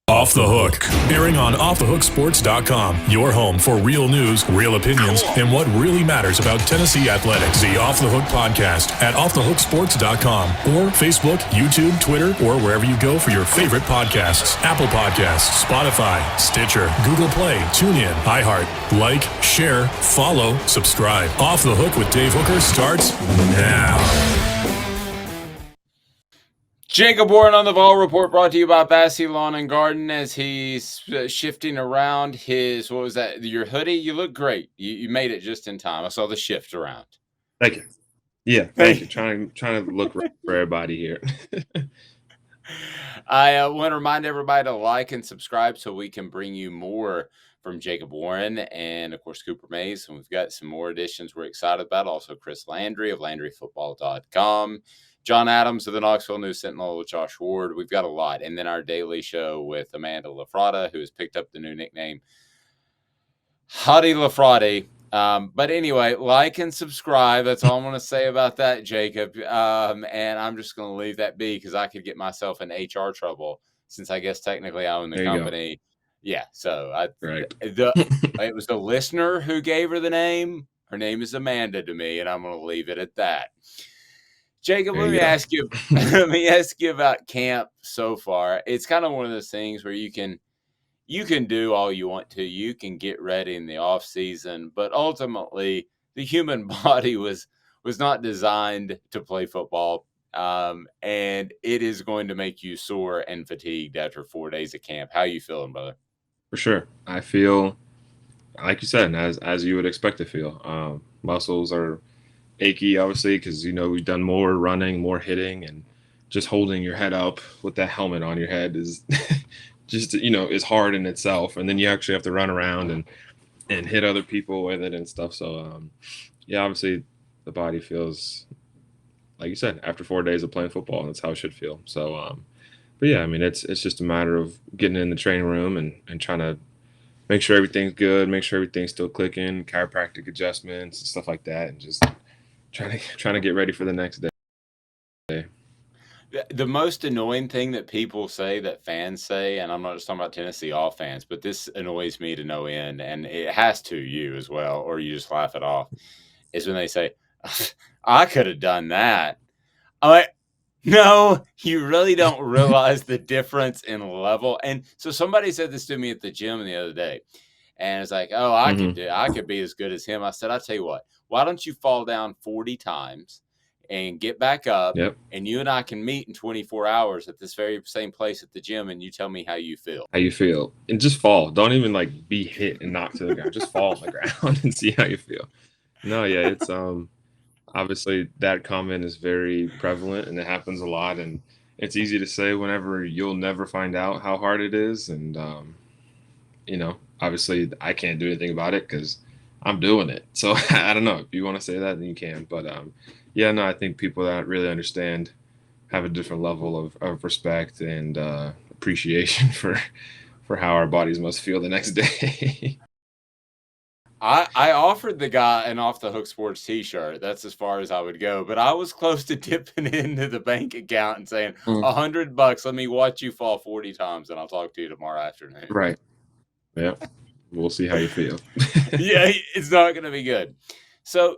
Off the Hook, airing on offthehooksports.com, your home for real news, real opinions, and what really matters about Tennessee athletics. The Off the Hook podcast at offthehooksports.com or Facebook, YouTube, Twitter, or wherever you go for your favorite podcasts. Apple Podcasts, Spotify, Stitcher, Google Play, TuneIn, iHeart. Like, share, follow, subscribe. Off the Hook with Dave Hooker starts now. Jacob Warren on the Vol Report, brought to you by Bassey Lawn and Garden as he's shifting around his, what was that, your hoodie? You look great. You made it just in time. I saw the shift around. Thank you. Yeah, thank you. Trying to look right for everybody here. I want to remind everybody to like and subscribe so we can bring you more from Jacob Warren and, of course, Cooper Mays. And we've got some more additions we're excited about. Also, Chris Landry of LandryFootball.com. John Adams of the Knoxville News Sentinel with Josh Ward. We've got a lot. And then our daily show with Amanda LaFrada, who has picked up the new nickname, Hottie LaFrade. But anyway, like and subscribe. That's all I'm going to say about that, Jacob. And I'm just going to leave that be because I could get myself in HR trouble since I guess technically I own the company. Go. Yeah, so it was the listener who gave her the name. Her name is Amanda to me, and I'm going to leave it at that. Jacob, let me ask you about camp so far. It's kind of one of those things where you can do all you want to. You can get ready in the off season, but ultimately the human body was not designed to play football. And it is going to make you sore and fatigued after 4 days of camp. How are you feeling, brother? For sure. I feel, like you said, as you would expect to feel. Muscles are achy, obviously, because we've done more running, more hitting, and just holding your head up with that helmet on your head is just is hard in itself. And then you actually have to run around and hit other people with it and stuff. So obviously the body feels, like you said, after 4 days of playing football, that's how it should feel. So but yeah, I mean, it's just a matter of getting in the training room and trying to make sure everything's good, make sure everything's still clicking, chiropractic adjustments and stuff like that, and just trying to get ready for the next day. The most annoying thing that people say, that fans say, and I'm not just talking about Tennessee all fans, but this annoys me to no end, and it has to you as well, or you just laugh it off, is when they say, I could have done that. I'm like, no, you really don't realize the difference in level. And so somebody said this to me at the gym the other day, and it's like, oh, I could be as good as him. I said, I'll tell you what, why don't you fall down 40 times and get back up, and you and I can meet in 24 hours at this very same place at the gym, and you tell me how you feel. And just fall. Don't even be hit and knocked to the ground. Just fall on the ground and see how you feel. No, yeah, it's obviously that comment is very prevalent, and it happens a lot, and it's easy to say whenever you'll never find out how hard it is. And obviously I can't do anything about it because I'm doing it. So I don't know. If you want to say that, then you can. But I think people that really understand have a different level of respect and appreciation for how our bodies must feel the next day. I offered the guy an Off the Hook Sports t-shirt. That's as far as I would go. But I was close to dipping into the bank account and saying, $100, let me watch you fall 40 times, and I'll talk to you tomorrow afternoon. Right. Yeah. We'll see how you feel. Yeah, it's not going to be good. So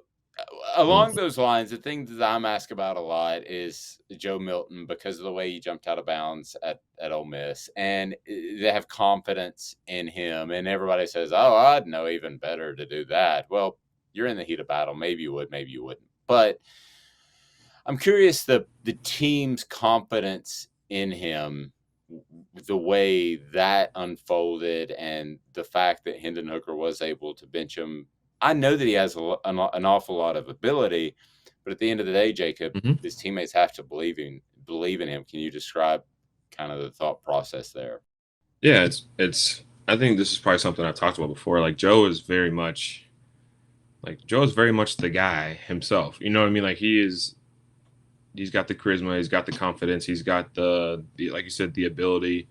along those lines, the thing that I'm asked about a lot is Joe Milton, because of the way he jumped out of bounds at Ole Miss, and they have confidence in him. And everybody says, oh, I'd know even better to do that. Well, you're in the heat of battle. Maybe you would, maybe you wouldn't. But I'm curious the team's confidence in him, the way that unfolded, and the fact that Hendon Hooker was able to bench him. I know that he has an awful lot of ability, but at the end of the day, Jacob, his teammates have to believe in him. Can you describe kind of the thought process there? Yeah, it's. I think this is probably something I've talked about before. Joe is very much the guy himself. You know what I mean? He's got the charisma, he's got the confidence, he's got the like you said, the ability.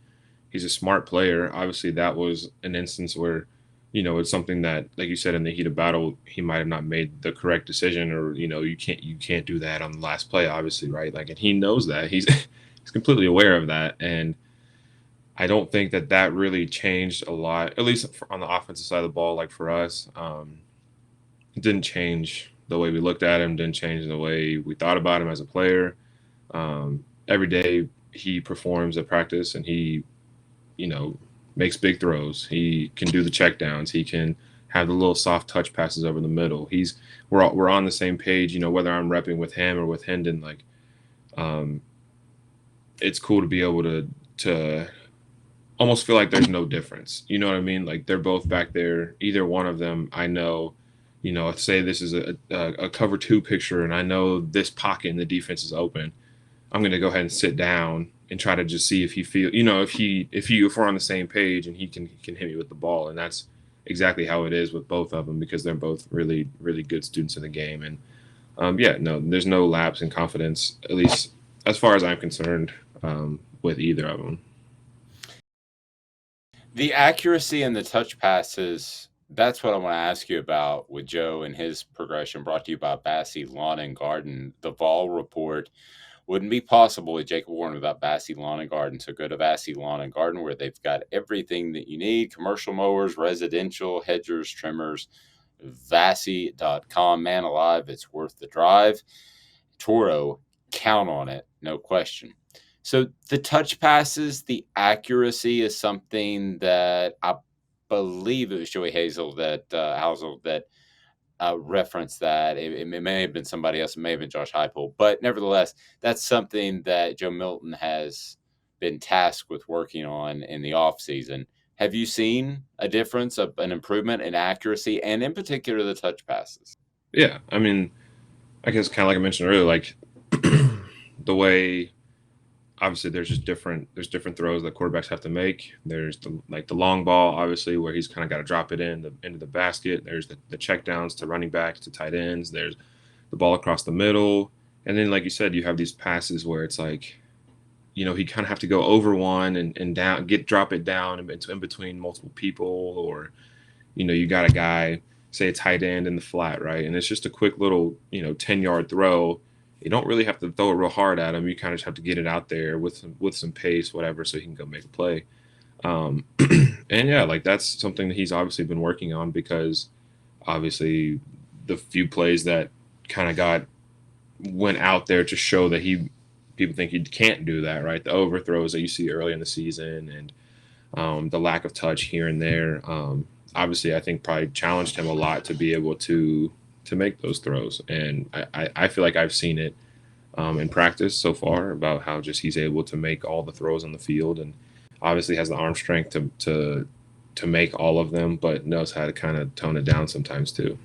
He's a smart player. Obviously, that was an instance where, it's something that, like you said, in the heat of battle, he might have not made the correct decision, or you can't do that on the last play, obviously, right? And he knows that. He's completely aware of that, and I don't think that really changed a lot, at least on the offensive side of the ball. Like for us, it didn't change the way we looked at him, didn't change the way we thought about him as a player. Every day he performs at practice, and he, you know, makes big throws. He can do the checkdowns. He can have the little soft touch passes over the middle. We're on the same page. You know, whether I'm repping with him or with Hendon, like, um, it's cool to be able to almost feel like there's no difference. You know what I mean? Like they're both back there. Either one of them, I know. You know, say this is a cover two picture, and I know this pocket in the defense is open. I'm going to go ahead and sit down and try to just see if he feel, you know, if we're on the same page, and he can hit me with the ball. And that's exactly how it is with both of them, because they're both really, really good students in the game. And yeah, no, there's no lapse in confidence, at least as far as I'm concerned, with either of them. The accuracy and the touch passes, that's what I want to ask you about with Joe and his progression, brought to you by Bassey Lawn and Garden. The Vol report wouldn't be possible with Jacob Warren without Bassey Lawn and Garden. So go to Bassey Lawn and Garden, where they've got everything that you need: commercial mowers, residential, hedgers, trimmers. Vassey.com. Man alive, it's worth the drive. Toro, count on it, no question. So the touch passes, the accuracy is something that I believe it was Joey Hazel that Housel that referenced that. It may have been somebody else. It may have been Josh Heupel. But nevertheless, that's something that Joe Milton has been tasked with working on in the offseason. Have you seen a difference, an improvement in accuracy, and in particular the touch passes? Yeah, I mean, I guess kind of like I mentioned earlier, like the way, obviously there's different throws that quarterbacks have to make. There's the long ball, obviously, where he's kind of got to drop it into the basket. There's the check downs to running backs to tight ends. There's the ball across the middle. And then, like you said, you have these passes where it's like, you know, he kind of have to go over one and down, drop it down in between multiple people. Or, you know, you got a guy, say a tight end in the flat, right? And it's just a quick little, 10-yard throw. You don't really have to throw it real hard at him. You kind of just have to get it out there with some pace, whatever, so he can go make a play. And yeah, like that's something that he's obviously been working on, because obviously the few plays that kind of went out there to show that people think he can't do that, right? The overthrows that you see early in the season, and the lack of touch here and there. Obviously, I think probably challenged him a lot to be able to make those throws. And I feel like I've seen it in practice so far, about how just he's able to make all the throws on the field, and obviously has the arm strength to make all of them, but knows how to kind of tone it down sometimes too.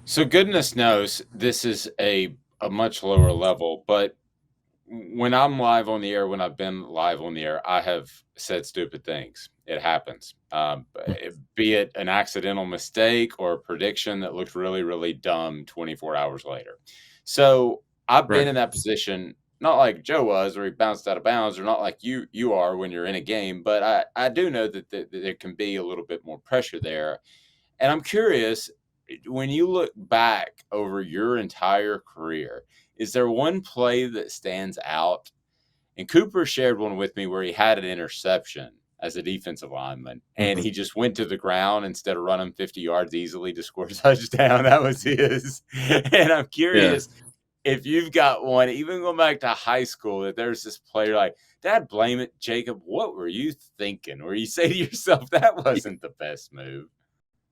So goodness knows this is a much lower level, but when I'm live on the air, when I've been live on the air, I have said stupid things. It happens. Be it an accidental mistake or a prediction that looked really, really dumb 24 hours later. So I've been in that position, not like Joe was, or he bounced out of bounds, or not like you are when you're in a game, but I do know that there can be a little bit more pressure there. And I'm curious, when you look back over your entire career, is there one play that stands out? And Cooper shared one with me where he had an interception as a defensive lineman, and he just went to the ground instead of running 50 yards easily to score a touchdown. That was his. And I'm curious if you've got one, even going back to high school, that there's this player like, Dad, blame it, Jacob. What were you thinking? Or you say to yourself, that wasn't the best move.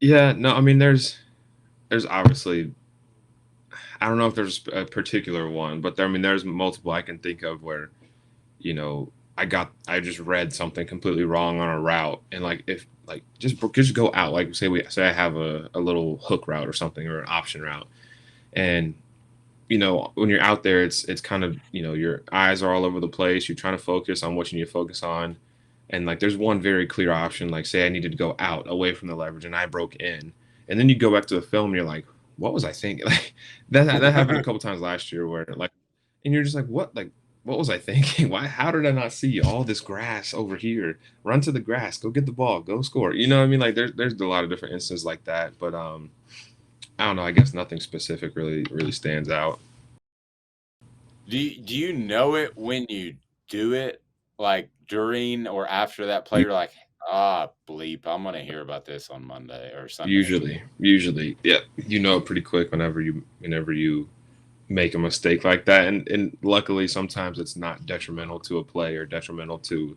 Yeah, no, I mean, there's obviously, I don't know if there's a particular one, but there's multiple I can think of where, I just read something completely wrong on a route, and just go out. Like say I have a little hook route or something, or an option route, and when you're out there, it's kind of, your eyes are all over the place. You're trying to focus on what you need to focus on, and like there's one very clear option. Like say I needed to go out away from the leverage, and I broke in, and then you go back to the film, and you're like, what was I thinking? Like that happened a couple times last year, where like, and you're just like, what was I thinking? How did I not see all this grass over here? Run to the grass, go get the ball, go score. You know what I mean? Like there's a lot of different instances like that, but I don't know. I guess nothing specific really stands out. Do you know it when you do it? like during or after that play, you're like, bleep, I'm gonna hear about this on Monday or Sunday? Usually, yeah, pretty quick whenever you make a mistake like that, and luckily sometimes it's not detrimental to a play or detrimental to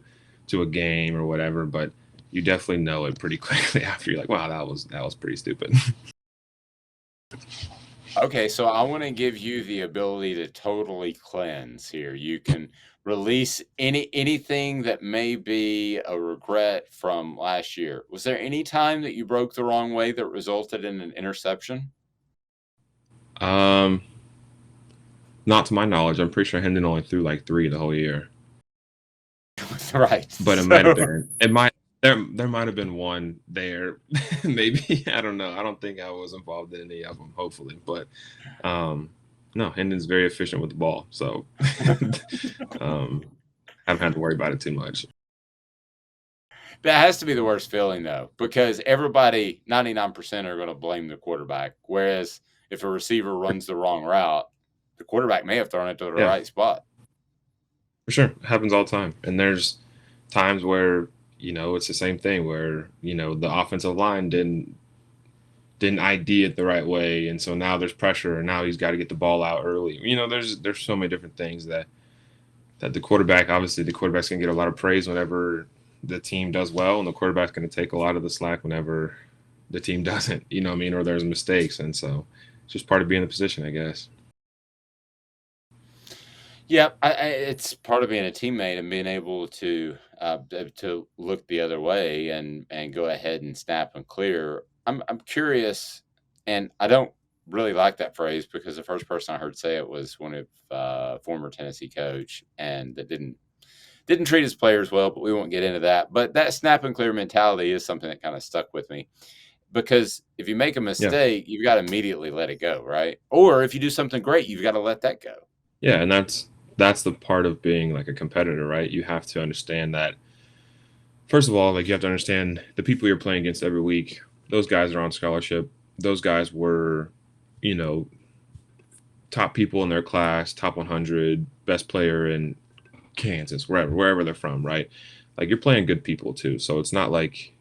a game or whatever, but you definitely know it pretty quickly after. You're like, wow, that was pretty stupid. Okay, so I want to give you the ability to totally cleanse here. You can release anything that may be a regret from last year. Was there any time that you broke the wrong way that resulted in an interception? um Not to my knowledge. I'm pretty sure Hendon only threw like three the whole year, Right. but it might have So been. There might have been one there, maybe. I don't know. I don't think I was involved in any of them. Hopefully, but um, no, Hendon's very efficient with the ball, so um, haven't had to worry about it too much. that has to be the worst feeling though, because everybody, 99% are going to blame the quarterback. Whereas if a receiver runs the wrong route, the quarterback may have thrown it to the Yeah, right spot. for sure, it happens all the time. And there's times where it's the same thing where the offensive line didn't ID it the right way, and so now there's pressure, and now he's got to get the ball out early. There's so many different things that the quarterback's gonna get a lot of praise whenever the team does well, and the quarterback's gonna take a lot of the slack whenever the team doesn't. You know what I mean? Or there's mistakes, and so it's just part of being in the position, I guess. Yeah, it's part of being a teammate and being able to look the other way and go ahead and snap and clear. I'm curious, and I don't really like that phrase because the first person I heard say it was one of former Tennessee coach, and that didn't treat his players well. But we won't get into that. But that snap and clear mentality is something that kind of stuck with me because if you make a Yeah, mistake, you've got to immediately let it go, right? Or if you do something great, you've got to let that go. yeah, and that's the part of being like a competitor, right? You have to understand that. First of all, like you have to understand the people you're playing against every week. Those guys are on scholarship. Those guys were, you know, top people in their class, top 100, best player in Kansas, wherever they're from, right? Like you're playing good people too. So it's not like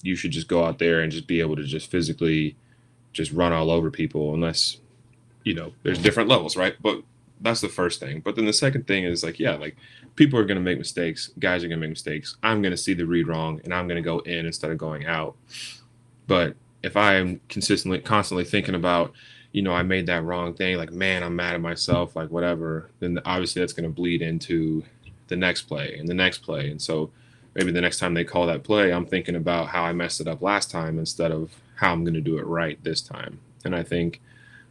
you should just go out there and just be able to just physically just run all over people unless, there's different levels, right? But that's the first thing. But then the second thing is like, yeah, like people are going to make mistakes. Guys are going to make mistakes. I'm going to see the read wrong and I'm going to go in instead of going out. But if I am constantly thinking about, I made that wrong thing, like, man, I'm mad at myself, like, whatever, then obviously that's going to bleed into the next play and the next play. And so maybe the next time they call that play, I'm thinking about how I messed it up last time instead of how I'm going to do it right this time. And I think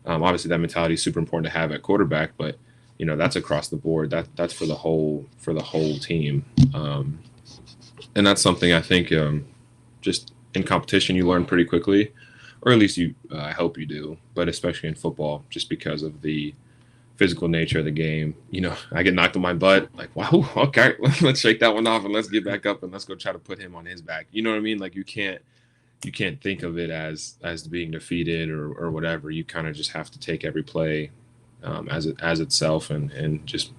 obviously that mentality is super important to have at quarterback, but that's across the board. That's for the whole team, and that's something I think just in competition you learn pretty quickly, or at least I hope you do. But especially in football, just because of the physical nature of the game, I get knocked on my butt. Like, wow, okay, let's shake that one off and let's get back up and let's go try to put him on his back. You know what I mean? Like you can't think of it as being defeated or whatever. You kind of just have to take every play as itself and just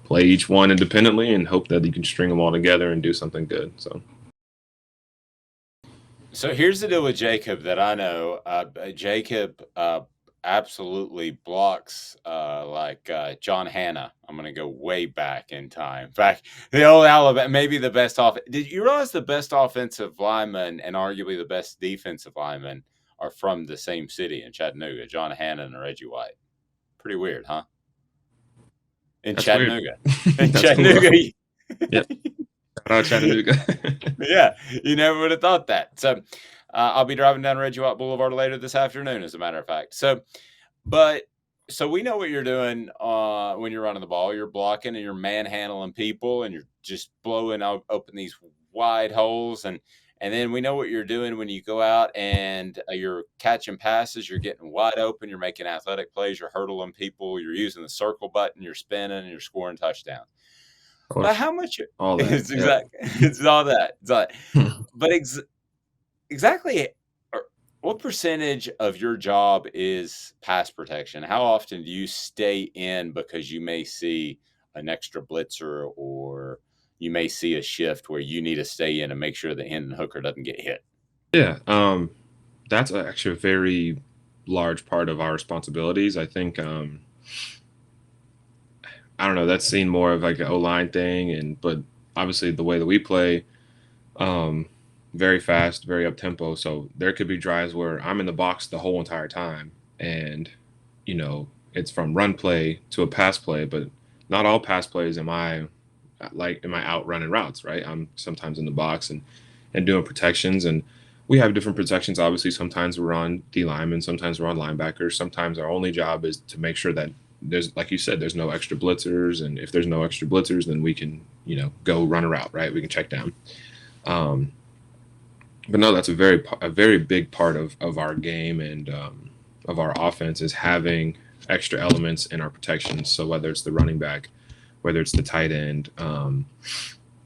play each one independently and hope that you can string them all together and do something good. So here's the deal with Jacob that I know. Jacob absolutely blocks John Hanna. I'm going to go way back in time. Back the old Alabama, maybe the best off. Did you realize the best offensive lineman and arguably the best defensive lineman are from the same city in Chattanooga? John Hanna and Reggie White. Pretty weird, huh? In That's weird. Chattanooga. In That's cool. Chattanooga. Yep. Shout out Chattanooga. Yeah, you never would have thought that. So I'll be driving down Reggie White Boulevard later this afternoon, as a matter of fact. So we know what you're doing when you're running the ball. You're blocking and you're manhandling people and you're just blowing open these wide holes. And then we know what you're doing when you go out and you're catching passes. You're getting wide open. You're making athletic plays. You're hurdling people. You're using the circle button. You're spinning and you're scoring touchdowns. But how much? All that. It's exactly. It's all that. It's all that. But exactly, what percentage of your job is pass protection? How often do you stay in because you may see an extra blitzer or you may see a shift where you need to stay in and make sure the Hendon Hooker doesn't get hit? Yeah, that's actually a very large part of our responsibilities. I think I don't know, that's seen more of like an O-line thing, but obviously the way that we play, um, very fast, very up tempo. So there could be drives where I'm in the box the whole entire time, and it's from run play to a pass play, but not all pass plays am I out running routes, right? I'm sometimes in the box and doing protections, and we have different protections. Obviously, sometimes we're on D linemen, sometimes we're on linebackers. Sometimes our only job is to make sure that there's, like you said, there's no extra blitzers, and if there's no extra blitzers, then we can go run a route, right? We can check down. Um, but no, that's a very big part of our game and of our offense is having extra elements in our protections. So whether it's the running back, whether it's the tight end,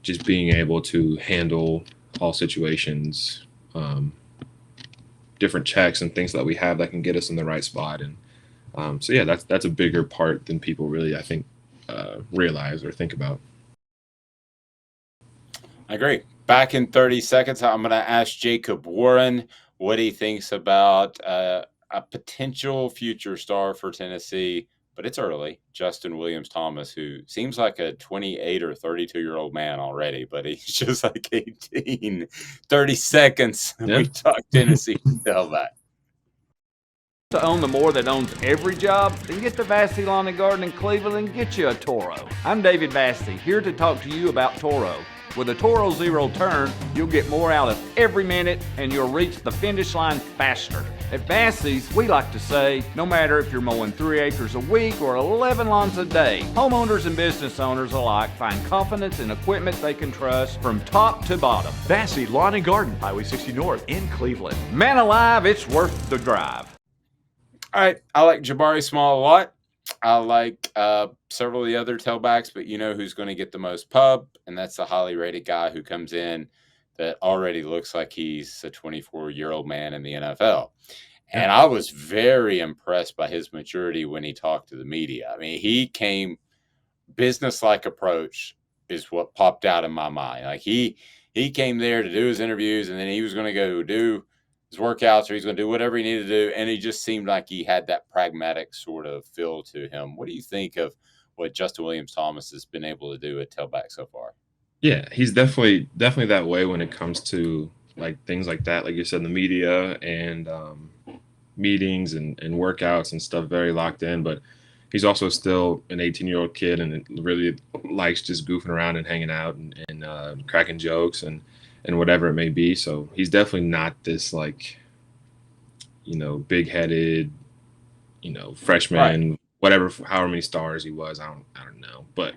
just being able to handle all situations, different checks and things that we have that can get us in the right spot. And so yeah, that's a bigger part than people really, I think, realize or think about. I agree. Back in 30 seconds, I'm going to ask Jacob Warren what he thinks about a potential future star for Tennessee, but it's early. Justin Williams-Thomas, who seems like a 28 or 32-year-old man already, but he's just like 18. 30 seconds. Yeah. We talk Tennessee tailback. To own the more that owns every job, then get to Vassey Lawn and Garden in Cleveland and get you a Toro. I'm David Vassey, here to talk to you about Toro. With a Toro Zero Turn, you'll get more out of every minute and you'll reach the finish line faster. At Vassey's, we like to say, no matter if you're mowing 3 acres a week or 11 lawns a day, homeowners and business owners alike find confidence in equipment they can trust from top to bottom. Vassey Lawn and Garden, Highway 60 North in Cleveland. Man alive, it's worth the drive. All right, I like Jabari Small a lot. I like several of the other tailbacks, but you know who's going to get the most pub, and that's the highly rated guy who comes in that already looks like he's a 24-year-old man in the NFL. And I was very impressed by his maturity when he talked to the media. I mean, he came business-like approach is what popped out in my mind. Like he came there to do his interviews, and then he was going to go do his workouts, or he's going to do whatever he needed to do. And he just seemed like he had that pragmatic sort of feel to him. What do you think of what Justin Williams-Thomas has been able to do at tailback so far? Yeah, he's definitely that way when it comes to like things like that. Like you said, the media and meetings and workouts and stuff, very locked in. But he's also still an 18-year-old kid and really likes just goofing around and hanging out and cracking jokes and whatever it may be. So he's definitely not this like, big-headed, freshman, right, whatever, however many stars he was. I don't know. But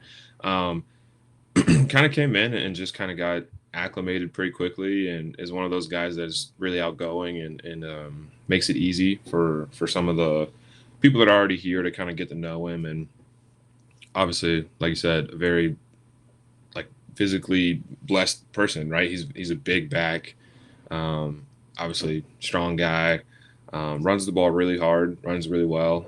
kind of came in and just kind of got acclimated pretty quickly and is one of those guys that's really outgoing and makes it easy for some of the people that are already here to kind of get to know him. And obviously, like you said, a very physically blessed person, right? He's a big back, obviously strong guy, runs the ball really hard, runs really well.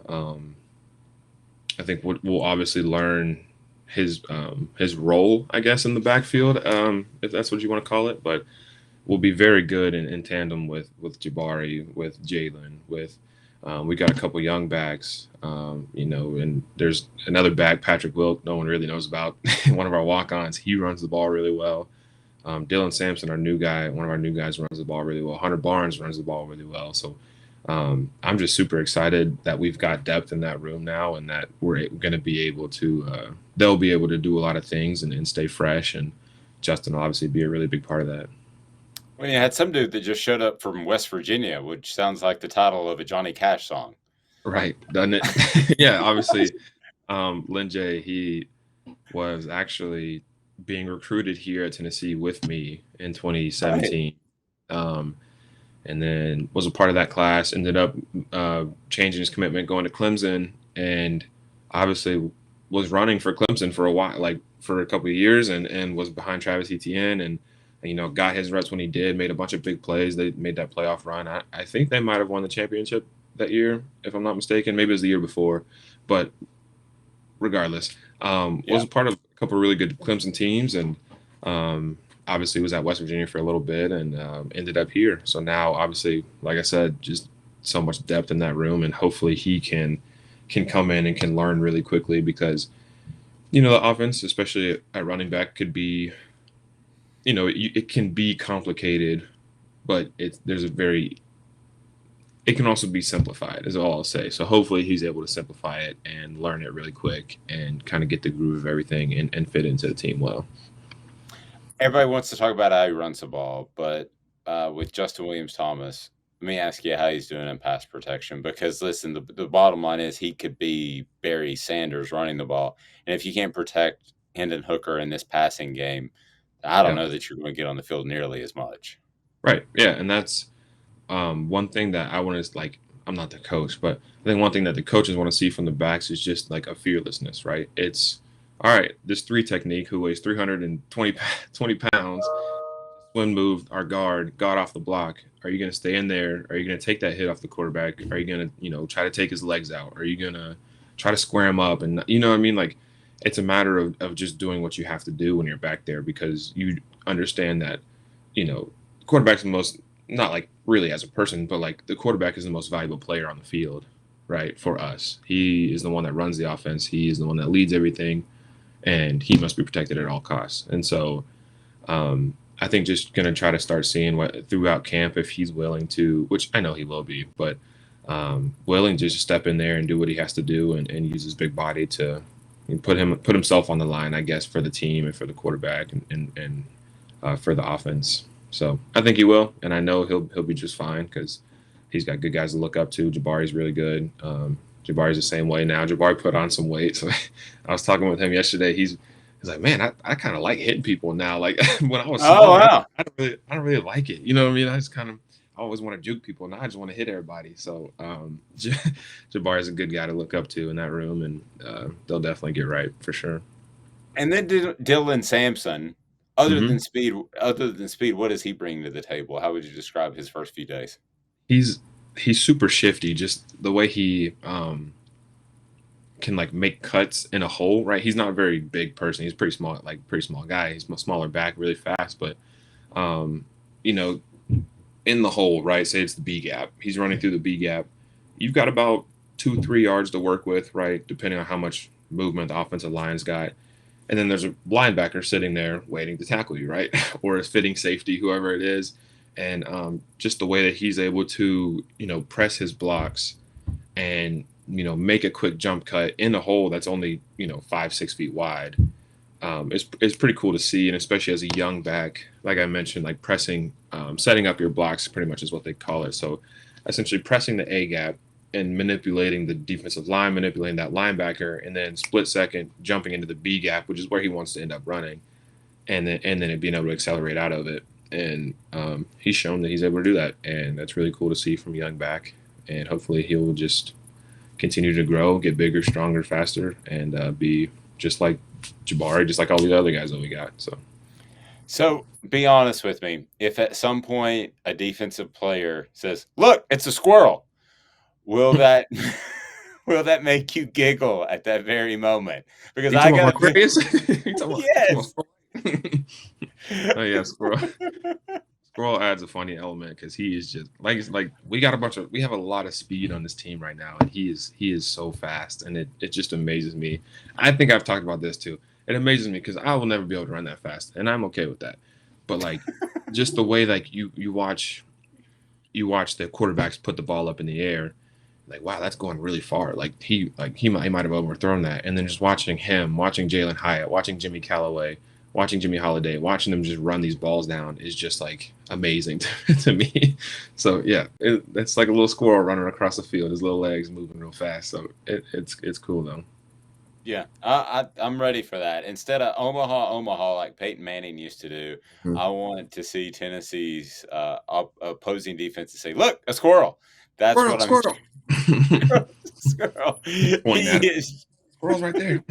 I think we'll obviously learn his role, I guess, in the backfield, if that's what you want to call it, but we'll be very good in tandem with Jabari, with Jalen, with we got a couple young backs, and there's another back, Patrick Wilk, no one really knows about. One of our walk-ons, he runs the ball really well. Dylan Sampson, our new guy, one of our new guys, runs the ball really well. Hunter Barnes runs the ball really well. So I'm just super excited that we've got depth in that room now and that we're going to be able to they'll be able to do a lot of things and stay fresh. And Justin will obviously be a really big part of that. Well, you had some dude that just showed up from West Virginia, which sounds like the title of a Johnny Cash song. Right, doesn't it? Yeah, obviously, Lynn J, he was actually being recruited here at Tennessee with me in 2017, right. And then was a part of that class, ended up changing his commitment, going to Clemson, and obviously was running for Clemson for a while, like for a couple of years, and was behind Travis Etienne and got his reps when he did, made a bunch of big plays. They made that playoff run. I think they might have won the championship that year, if I'm not mistaken. Maybe it was the year before. But regardless, was a part of a couple of really good Clemson teams. And Obviously was at West Virginia for a little bit and ended up here. So now, obviously, like I said, just so much depth in that room, and hopefully he can come in and can learn really quickly because the offense, especially at running back, could be it can be complicated, but it can also be simplified, is all I'll say. So hopefully he's able to simplify it and learn it really quick and kind of get the groove of everything and fit into the team well. Everybody wants to talk about how he runs the ball, but with Justin Williams-Thomas, let me ask you how he's doing in pass protection. Because listen, the bottom line is he could be Barry Sanders running the ball, and if you can't protect Hendon Hooker in this passing game, I don't know that you're going to get on the field nearly as much. Right. Yeah, and that's one thing that I want to I'm not the coach, but I think one thing that the coaches want to see from the backs is just like a fearlessness, right? It's all right. This 3 technique, who weighs 320 pounds, swim moved our guard, got off the block. Are you going to stay in there? Are you going to take that hit off the quarterback? Are you going to, try to take his legs out? Are you going to try to square him up? And you know what I mean? Like, it's a matter of just doing what you have to do when you're back there because you understand that, quarterback's the most, not like really as a person, but like the quarterback is the most valuable player on the field, right? For us, he is the one that runs the offense. He is the one that leads everything, and he must be protected at all costs. And so, I think just going to try to start seeing what throughout camp if he's willing to, which I know he will be, but willing to just step in there and do what he has to do and use his big body to put himself on the line, I guess, for the team and for the quarterback and for the offense. So I think he will, and I know he'll be just fine because he's got good guys to look up to. Jabari's really good. Jabari's the same way now. Jabari put on some weight, so I was talking with him yesterday. He's like, man, I kind of like hitting people now. Like when I was small, wow. I don't really like it. You know what I mean? I always want to juke people. Now I just want to hit everybody. So Jabari's a good guy to look up to in that room, and they'll definitely get right for sure. And then Dylan Sampson, other than speed, what does he bring to the table? How would you describe his first few days? He's super shifty. Just the way he can like make cuts in a hole, right? He's not a very big person. He's pretty small guy. He's a smaller back, really fast, but in the hole, right? Say it's the B gap. He's running through the B gap. You've got about 2-3 yards to work with, right? Depending on how much movement the offensive line's got. And then there's a linebacker sitting there waiting to tackle you, right? Or a fitting safety, whoever it is. And just the way that he's able to, press his blocks and, make a quick jump cut in a hole that's only, 5-6 feet wide. It's pretty cool to see. And especially as a young back, like I mentioned, like pressing, setting up your blocks pretty much is what they call it. So essentially pressing the A gap and manipulating the defensive line, manipulating that linebacker, and then split second jumping into the B gap, which is where he wants to end up running, and then it being able to accelerate out of it. And he's shown that he's able to do that, and that's really cool to see from a young back. And hopefully he'll just continue to grow, get bigger, stronger, faster, and be just like Jabari, just like all the other guys that we got. So be honest with me. If at some point a defensive player says, "Look, it's a squirrel," will that make you giggle at that very moment? Because I got yes. Oh yeah, squirrel. Squirrel adds a funny element because he is just like we have a lot of speed on this team right now, and he is so fast, and it just amazes me. I think I've talked about this too. It amazes me because I will never be able to run that fast, and I'm okay with that. But like just the way like you watch the quarterbacks put the ball up in the air, like wow, that's going really far. Like he might have overthrown that, and then just watching Jalen Hyatt, watching Jimmy Callaway, watching Jimmy Holiday, watching them just run these balls down is just like amazing to me. So yeah, it's like a little squirrel running across the field, his little legs moving real fast. So it's cool though. Yeah, I'm ready for that. Instead of Omaha like Peyton Manning used to do, I want to see Tennessee's opposing defense to say, "Look, a squirrel." That's squirrel. Squirrel. Squirrel's right there.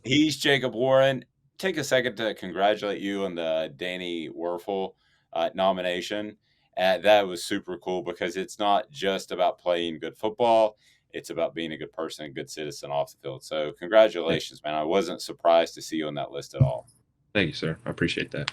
He's Jacob Warren. Take a second to congratulate you on the Danny Werfel nomination. That was super cool because it's not just about playing good football. It's about being a good person, a good citizen off the field. So congratulations, man. I wasn't surprised to see you on that list at all. Thank you, sir. I appreciate that.